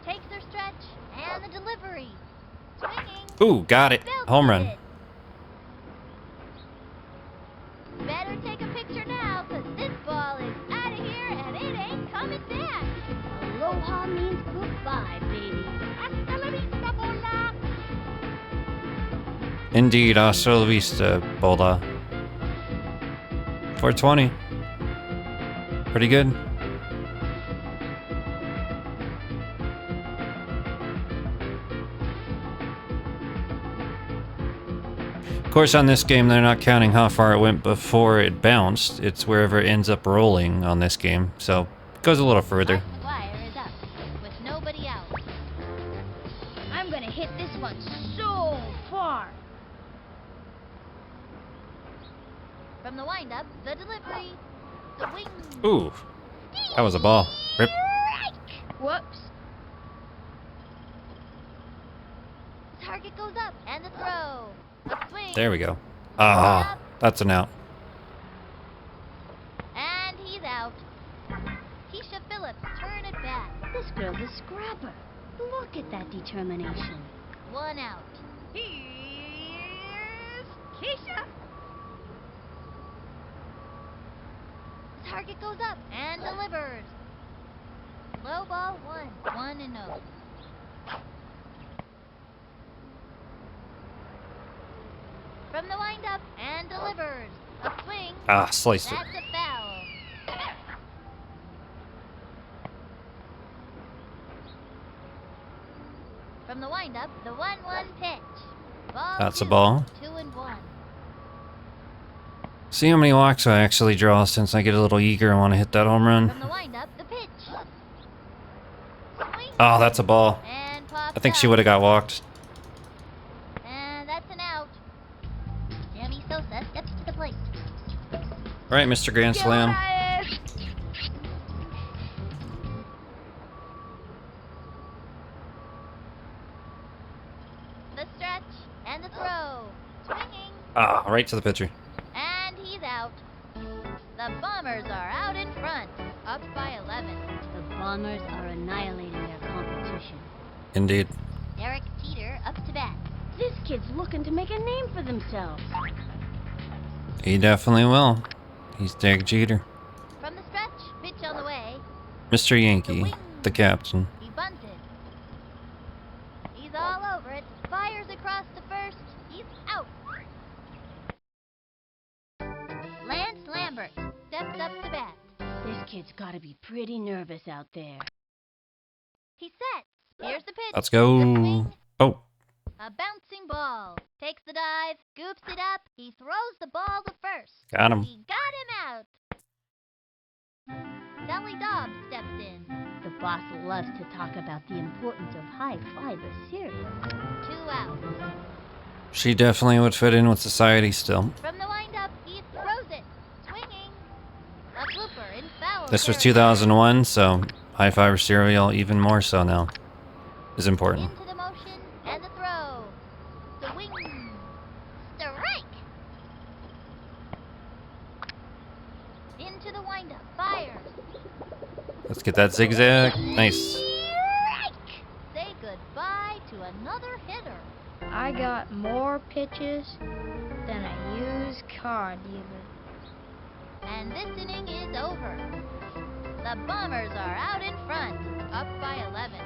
[SPEAKER 3] Takes her stretch and the delivery. Swinging.
[SPEAKER 1] Ooh, got it.
[SPEAKER 3] Belted
[SPEAKER 1] Home run.
[SPEAKER 3] it. Better take a picture now, 'cause this ball is out of here and it ain't coming back.
[SPEAKER 6] Aloha means goodbye, baby.
[SPEAKER 5] Hasta la vista, bola.
[SPEAKER 1] Indeed, hasta la vista, bola. 420. Pretty good. Of course, on this game, they're not counting how far it went before it bounced. It's wherever it ends up rolling on this game. So, it goes a little further.
[SPEAKER 3] Mark McGuire is up with nobody out.
[SPEAKER 9] I'm gonna hit this one so far.
[SPEAKER 3] From the windup, the delivery. The wing.
[SPEAKER 1] Ooh, that was a ball. Rip.
[SPEAKER 8] Whoops.
[SPEAKER 3] The target goes up, and the throw. A swing.
[SPEAKER 1] There we go. Ah, that's an out.
[SPEAKER 3] And he's out. Keisha Phillips, turn it back.
[SPEAKER 6] This girl's a scrapper. Look at that determination.
[SPEAKER 3] 1 out.
[SPEAKER 8] Here's Keisha.
[SPEAKER 3] The target goes up and delivers. Low ball 1. 1-0. From the windup and delivers. A swing.
[SPEAKER 1] Ah, sliced it.
[SPEAKER 3] That's a foul. From the windup, the 1-1 pitch. Ball
[SPEAKER 1] That's a
[SPEAKER 3] 2,
[SPEAKER 1] ball.
[SPEAKER 3] 2-1.
[SPEAKER 1] See how many walks I actually draw since I get a little eager and want to hit that home run.
[SPEAKER 3] From the windup, the pitch. Swing.
[SPEAKER 1] Oh, that's a ball.
[SPEAKER 3] And pops
[SPEAKER 1] I think she
[SPEAKER 3] out.
[SPEAKER 1] would have got walked.
[SPEAKER 3] And that's an out. Sammy Sosa steps to the plate.
[SPEAKER 1] All right, Mr. Grand Slam.
[SPEAKER 3] The stretch and the throw. Swinging.
[SPEAKER 1] Ah, right to the pitcher.
[SPEAKER 3] And he's out. The Bombers are out in front. Up by 11.
[SPEAKER 6] The Bombers are annihilating their competition.
[SPEAKER 1] Indeed.
[SPEAKER 3] Derek Teeter up to bat.
[SPEAKER 6] This kid's looking to make a name for themselves.
[SPEAKER 1] He definitely will. He's Derek Jeter.
[SPEAKER 3] From the stretch, pitch on the way.
[SPEAKER 1] Mr. Yankee, the captain.
[SPEAKER 3] He bunted. He's all over it. Fires across to first. He's out. Lance Lambert steps up to bat.
[SPEAKER 6] This kid's gotta be pretty nervous out there.
[SPEAKER 3] He sets. Here's the pitch.
[SPEAKER 1] Let's
[SPEAKER 3] The
[SPEAKER 1] go.
[SPEAKER 3] swing.
[SPEAKER 1] Oh,
[SPEAKER 3] A bouncing ball. Takes the dive. Scoops it up. He throws the ball to first.
[SPEAKER 1] got him.
[SPEAKER 3] He got him out. Sally Dobbs steps in.
[SPEAKER 6] The boss loves to talk about the importance of high-fiber cereal.
[SPEAKER 3] 2 outs.
[SPEAKER 1] She definitely would fit in with society still.
[SPEAKER 3] From the windup, he throws it. Swinging. A blooper in foul.
[SPEAKER 1] This was
[SPEAKER 3] territory.
[SPEAKER 1] 2001, so high fiber cereal even more so now is important.
[SPEAKER 3] Into the motion and the throw. The wing. Strike. Into the windup. Fires.
[SPEAKER 1] Let's get that zigzag. Nice.
[SPEAKER 3] Strike. Say goodbye to another hitter.
[SPEAKER 9] I got more pitches than a used car dealer.
[SPEAKER 3] And this inning is over. The Bombers are out in front. Up by 11.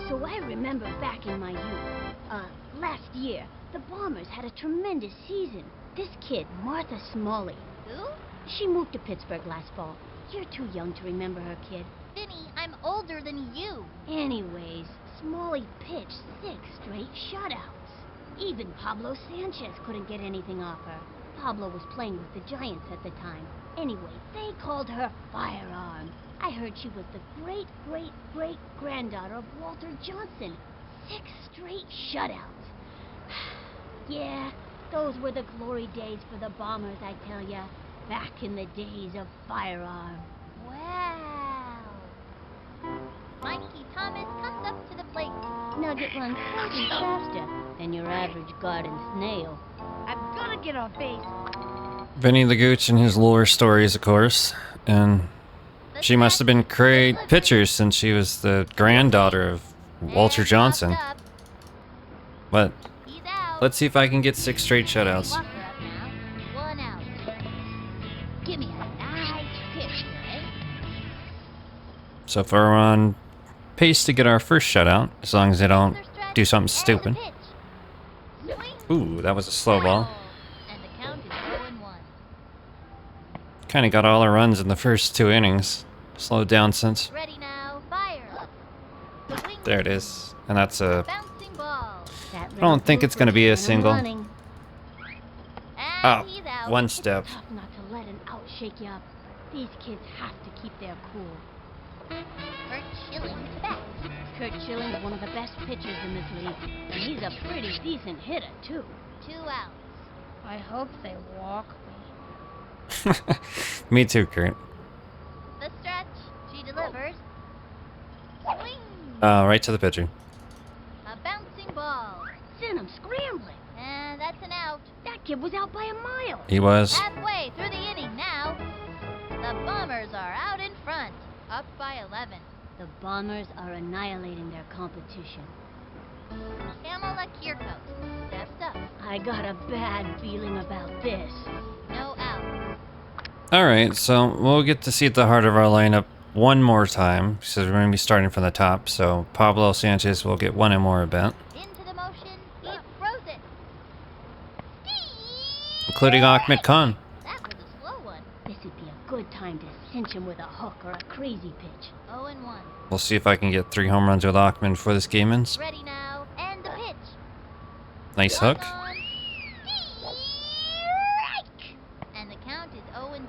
[SPEAKER 6] So I remember back in my youth, last year, the Bombers had a tremendous season. This kid, Martha Smalley,
[SPEAKER 3] Who?
[SPEAKER 6] she moved to Pittsburgh last fall. You're too young to remember her, kid.
[SPEAKER 3] Vinny, I'm older than you.
[SPEAKER 6] Anyways, Smalley pitched 6 straight shutouts. Even Pablo Sanchez couldn't get anything off her. Pablo was playing with the Giants at the time. Anyway, they called her Firearm. I heard she was the great-great-great-granddaughter of Walter Johnson. 6 straight shutouts. Yeah, those were the glory days for the Bombers, I tell ya. Back in the days of Firearm.
[SPEAKER 3] Wow. Mikey Thomas comes up to the plate.
[SPEAKER 6] Nugget runs slightly faster than your average garden snail.
[SPEAKER 5] I'm gonna get on base.
[SPEAKER 1] Vinny the Gooch and his lore stories, of course. And she must have been great pitcher since she was the granddaughter of Walter
[SPEAKER 3] And
[SPEAKER 1] Johnson.
[SPEAKER 3] popped up.
[SPEAKER 1] But
[SPEAKER 3] He's out.
[SPEAKER 1] let's see if I can get 6 straight shutouts.
[SPEAKER 3] Walker up now. 1 out. Give me a nice pitch, eh?
[SPEAKER 1] So far we're on pace to get our first shutout, as long as they don't do something stupid. Ooh, that was a slow ball.
[SPEAKER 3] And the count is 0-1.
[SPEAKER 1] Kind of got all our runs in the first 2 innings. Slowed down since.
[SPEAKER 3] Ready now. Fire. The wing.
[SPEAKER 1] There it is. And that's a...
[SPEAKER 3] Bouncing ball.
[SPEAKER 6] That
[SPEAKER 1] I don't think it's going to be a single.
[SPEAKER 3] And
[SPEAKER 1] Oh,
[SPEAKER 3] he's out.
[SPEAKER 1] 1 step.
[SPEAKER 6] Tough not to let an out shake you up. These kids have to keep their cool.
[SPEAKER 3] Kurt Schilling to bat.
[SPEAKER 6] Kurt Schilling's one of the best pitchers in this league, and he's a pretty decent hitter, too.
[SPEAKER 3] 2 outs.
[SPEAKER 9] I hope they walk me.
[SPEAKER 1] Me too, Kurt.
[SPEAKER 3] The stretch. She delivers. Swing.
[SPEAKER 1] Right to the pitcher.
[SPEAKER 3] A bouncing ball.
[SPEAKER 6] Sent him scrambling.
[SPEAKER 3] And that's an out.
[SPEAKER 6] That kid was out by a mile.
[SPEAKER 1] He was.
[SPEAKER 3] Halfway through the inning now. The Bombers are out in front. Up by 11.
[SPEAKER 6] The Bombers are annihilating their competition.
[SPEAKER 3] Pamela Kierkegaard steps up.
[SPEAKER 6] I got a bad feeling about this.
[SPEAKER 3] No out.
[SPEAKER 1] Alright, so we'll get to see at the heart of our lineup one more time. So we're going to be starting from the top. So Pablo Sanchez will get one and more at bat.
[SPEAKER 3] Into the motion. He throws it.
[SPEAKER 1] Including Ahmed Khan.
[SPEAKER 3] That was a slow one.
[SPEAKER 6] This would be a good time to cinch him with a hook or a crazy pitch.
[SPEAKER 3] 0-1.
[SPEAKER 1] We'll see if I can get 3 home runs with Ahmed before this game ends.
[SPEAKER 3] Ready now. And the pitch.
[SPEAKER 1] Nice hook.
[SPEAKER 3] On. Strike! And the count is 0-2.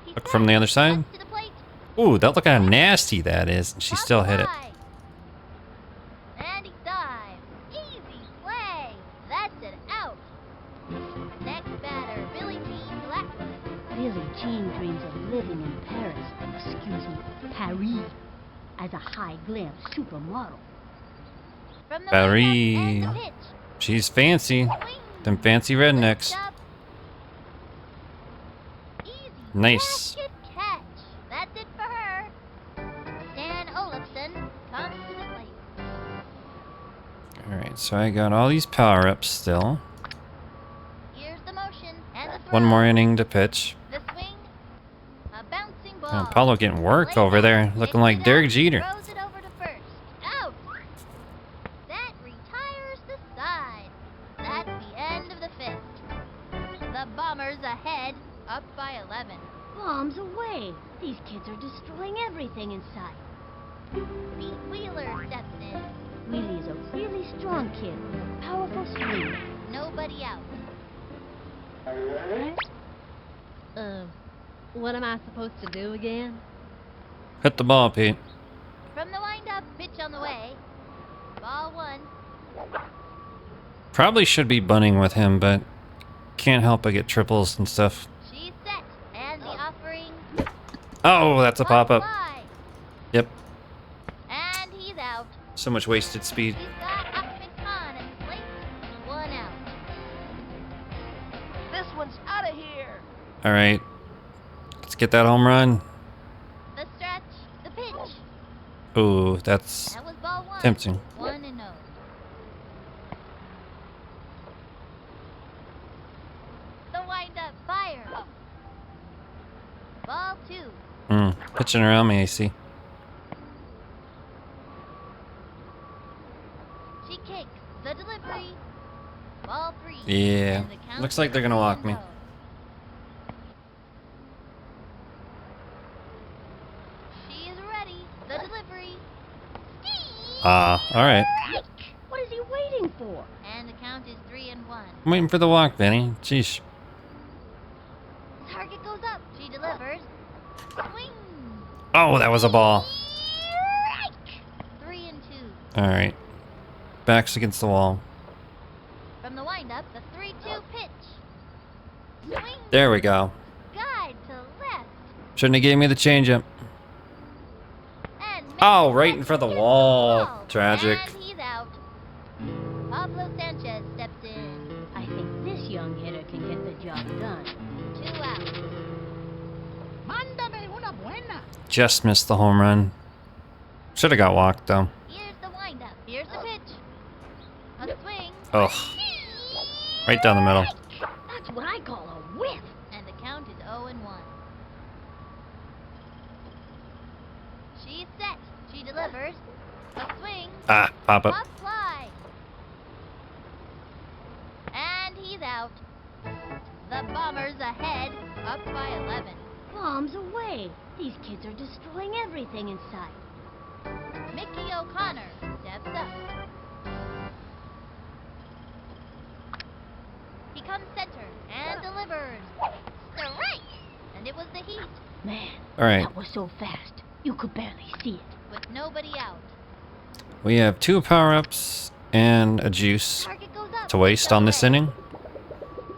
[SPEAKER 3] He
[SPEAKER 1] Hook from the other side.
[SPEAKER 3] to the plate.
[SPEAKER 1] Ooh, that look how nasty that is. She still hit it.
[SPEAKER 3] Fly. And he dives. Easy play. That's an out. Next batter, Billie Jean Blackwood.
[SPEAKER 6] Billie Jean dreams of living in Paris, excuse me, Paris, as a high-glam supermodel.
[SPEAKER 3] From the
[SPEAKER 1] Paris.
[SPEAKER 3] windup and the pitch.
[SPEAKER 1] She's fancy.
[SPEAKER 3] Swing.
[SPEAKER 1] Them fancy rednecks.
[SPEAKER 3] Up. Easy
[SPEAKER 1] Nice.
[SPEAKER 3] basket catch. That's it for her. Dan Olafson comes to the plate.
[SPEAKER 1] Alright, so I got all these power-ups still.
[SPEAKER 3] Here's the motion and the throw.
[SPEAKER 1] One more inning to pitch.
[SPEAKER 3] The swing. A bouncing ball.
[SPEAKER 1] Oh, Paulo getting work over there, looking like Derek Jeter.
[SPEAKER 3] Throws it over to first. Out. That retires the side. That's the end of the 5th. The Bombers ahead, up by 11.
[SPEAKER 6] Bombs away. These kids are destroying everything in sight.
[SPEAKER 3] Pete Wheeler steps in.
[SPEAKER 6] Wheelie is a really strong kid with a powerful swing.
[SPEAKER 3] Nobody out.
[SPEAKER 8] What am I supposed to do again?
[SPEAKER 1] Hit the ball, Pete.
[SPEAKER 3] From the windup, pitch on the way. Ball 1.
[SPEAKER 1] Probably should be bunting with him, but can't help but get triples and stuff.
[SPEAKER 3] She's set. And the offering.
[SPEAKER 1] Oh, that's a pop-up.
[SPEAKER 3] Fly.
[SPEAKER 1] Yep.
[SPEAKER 3] And he's out.
[SPEAKER 1] So much wasted speed.
[SPEAKER 3] He's got Ahmed Khan in the plate. 1 out.
[SPEAKER 7] This one's out of here.
[SPEAKER 1] Alright. Let's get that home run.
[SPEAKER 3] The stretch. The pitch.
[SPEAKER 1] Ooh, that's
[SPEAKER 3] That was ball 1.
[SPEAKER 1] tempting.
[SPEAKER 3] 1-0. The windup fire. Ball 2.
[SPEAKER 1] Pitching around me, I see.
[SPEAKER 3] She kicks. The delivery. Ball 3.
[SPEAKER 1] Yeah.
[SPEAKER 3] And the count
[SPEAKER 1] Looks like
[SPEAKER 3] is
[SPEAKER 1] they're gonna walk me.
[SPEAKER 3] 2-0. She is ready. The delivery.
[SPEAKER 1] Alright.
[SPEAKER 6] What is he waiting for?
[SPEAKER 3] And the count is 3-1.
[SPEAKER 1] I'm waiting for the walk, Benny. Jeez.
[SPEAKER 3] Target goes up. She delivers. Swing.
[SPEAKER 1] Oh, that was a ball.
[SPEAKER 3] Strike. 3-2.
[SPEAKER 1] Alright. Backs against the wall.
[SPEAKER 3] From the windup, the 3-2 pitch. Swing.
[SPEAKER 1] There we go.
[SPEAKER 3] Guide to left.
[SPEAKER 1] Shouldn't have gave me the changeup.
[SPEAKER 3] And makes
[SPEAKER 1] Oh,
[SPEAKER 3] the
[SPEAKER 1] right in
[SPEAKER 3] catch
[SPEAKER 1] front of the
[SPEAKER 3] against
[SPEAKER 1] wall.
[SPEAKER 3] wall.
[SPEAKER 1] Tragic.
[SPEAKER 3] And he's out. Pablo Sanchez steps in.
[SPEAKER 6] I think this young hitter can get the job done.
[SPEAKER 3] 2 out.
[SPEAKER 5] Mándame una buena.
[SPEAKER 1] Just missed the home run. Should have got walked, though.
[SPEAKER 3] Here's the windup. Here's the pitch. A swing.
[SPEAKER 1] Ugh. Right down the middle.
[SPEAKER 6] That's what I call a whiff.
[SPEAKER 3] And the count is 0-1. She's set. She delivers. A swing.
[SPEAKER 1] Ah, pop up.
[SPEAKER 3] Pop fly. And he's out. The Bombers ahead, up by 11.
[SPEAKER 6] Bombs away. These kids are destroying everything in sight.
[SPEAKER 3] Mickey O'Connor steps up. He comes center and delivers. Strike! And it was the heat
[SPEAKER 6] Man,
[SPEAKER 1] Alright.
[SPEAKER 6] that was so fast. You could barely see it.
[SPEAKER 3] with nobody out.
[SPEAKER 1] We have 2 power-ups and a juice
[SPEAKER 3] Target goes up.
[SPEAKER 1] to waste on this inning.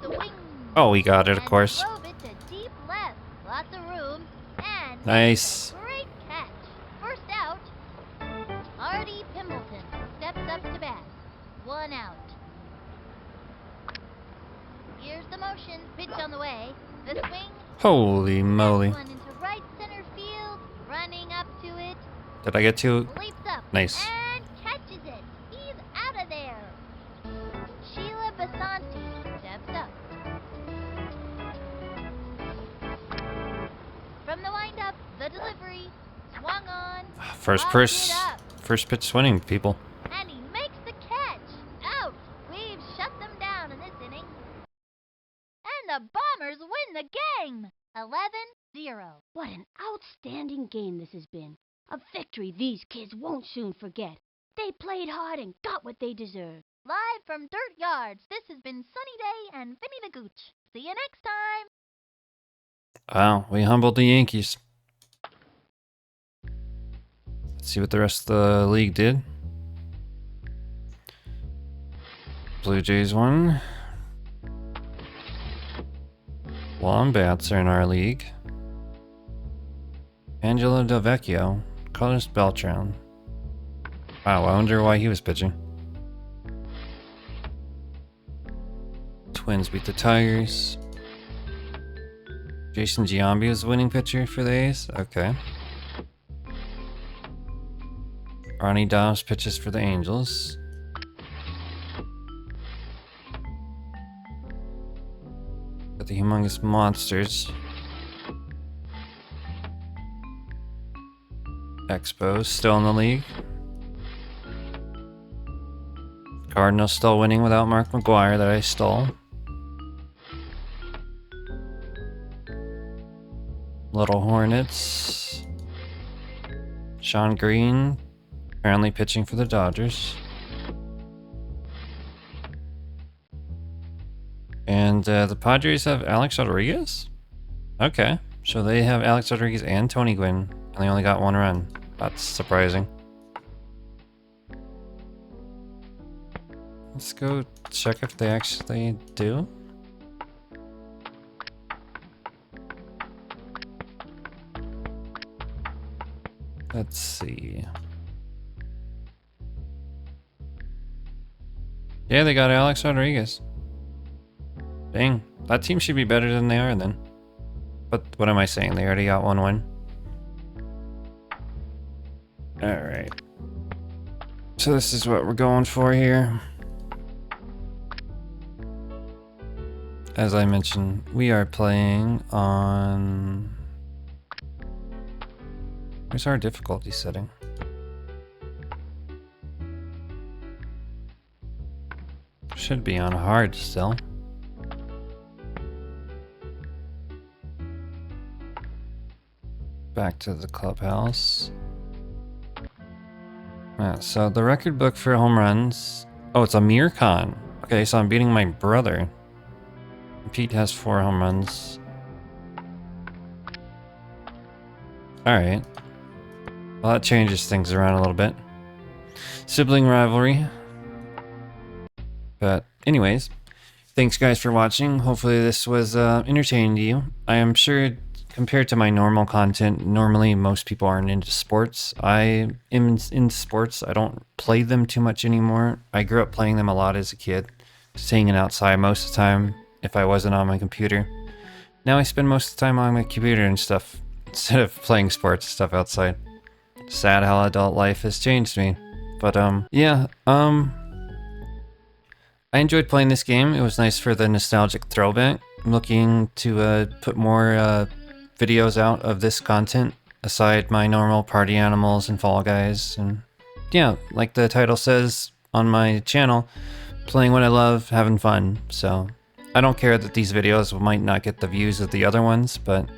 [SPEAKER 3] The wing.
[SPEAKER 1] Oh, we got it, of
[SPEAKER 3] And
[SPEAKER 1] course.
[SPEAKER 3] drove it to deep left. Lots of room. And
[SPEAKER 1] Nice.
[SPEAKER 3] makes a great catch. First out. Artie Pimbleton steps up to bat. 1 out. Here's the motion. Pitch on the way. The swing.
[SPEAKER 1] Holy moly.
[SPEAKER 3] One into right center field. Running up to it.
[SPEAKER 1] Did I get to?
[SPEAKER 3] Leaps up.
[SPEAKER 1] Nice.
[SPEAKER 3] And catches it. He's out of there. Sheila Basanti steps up. From the windup, the delivery. Swung on.
[SPEAKER 1] First pitch swinging, people.
[SPEAKER 3] And he makes the catch. Out. We've shut them down in this inning. And the Bombers win the game. 11-0.
[SPEAKER 6] What an outstanding game this has been. A victory these kids won't soon forget. They played hard and got what they deserved.
[SPEAKER 3] Live from Dirt Yards, this has been Sunny Day and Vinny the Gooch. See you next time.
[SPEAKER 1] Wow, we humbled the Yankees. Let's see what the rest of the league did. Blue Jays won. Wombats are in our league. Angelo Del Vecchio, Carlos Beltran. Wow, I wonder why he was pitching. Twins beat the Tigers. Jason Giambi was the winning pitcher for the A's. Okay. Ronnie Dobbs pitches for the Angels. Got the Humongous Monsters. Expos still in the league. Cardinals still winning without Mark McGwire that I stole. Little Hornets. Sean Green apparently pitching for the Dodgers. And the Padres have Alex Rodriguez? Okay. So they have Alex Rodriguez and Tony Gwynn, and they only got 1 run. That's surprising. Let's go check if they actually do. Let's see. Yeah, they got Alex Rodriguez. Dang, that team should be better than they are then. But what am I saying? They already got 1 win. Alright. So this is what we're going for here. As I mentioned, we are playing on... Where's our difficulty setting? Should be on hard still. Back to the clubhouse. Yeah, so the record book for home runs... Oh, it's Amir Khan. Okay, so I'm beating my brother. Pete has 4 home runs. Alright. Well, that changes things around a little bit. Sibling rivalry. But anyways, thanks guys for watching. Hopefully this was entertaining to you. I am sure compared to my normal content, normally most people aren't into sports. I am into sports. I don't play them too much anymore. I grew up playing them a lot as a kid. Just hanging outside most of the time if I wasn't on my computer. Now I spend most of the time on my computer and stuff instead of playing sports stuff outside. Sad how adult life has changed me. But yeah, I enjoyed playing this game. It was nice for the nostalgic throwback. I'm looking to put more videos out of this content aside my normal party animals and Fall Guys. And yeah, like the title says on my channel, playing what I love, having fun. So I don't care that these videos might not get the views of the other ones, but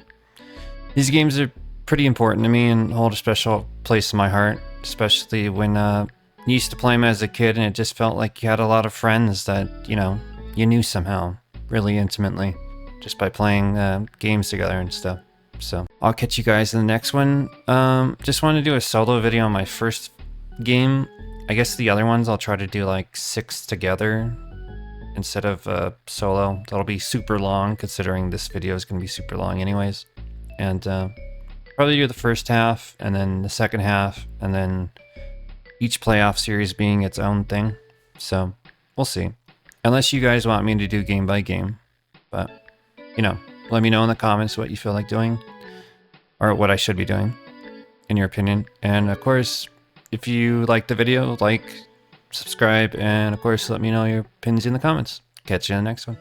[SPEAKER 1] these games are pretty important to me and hold a special place in my heart, especially when you used to play them as a kid and it just felt like you had a lot of friends that, you know, you knew somehow really intimately just by playing games together and stuff. So I'll catch you guys in the next one. Just want to do a solo video on my first game. I guess the other ones I'll try to do like 6 together instead of solo. That'll be super long, considering this video is going to be super long anyways. And probably do the first half, and then the second half, and then each playoff series being its own thing. So we'll see. Unless you guys want me to do game by game. But, you know, let me know in the comments what you feel like doing, or what I should be doing, in your opinion. And of course, if you like the video, like, subscribe, and of course, let me know your opinions in the comments. Catch you in the next one.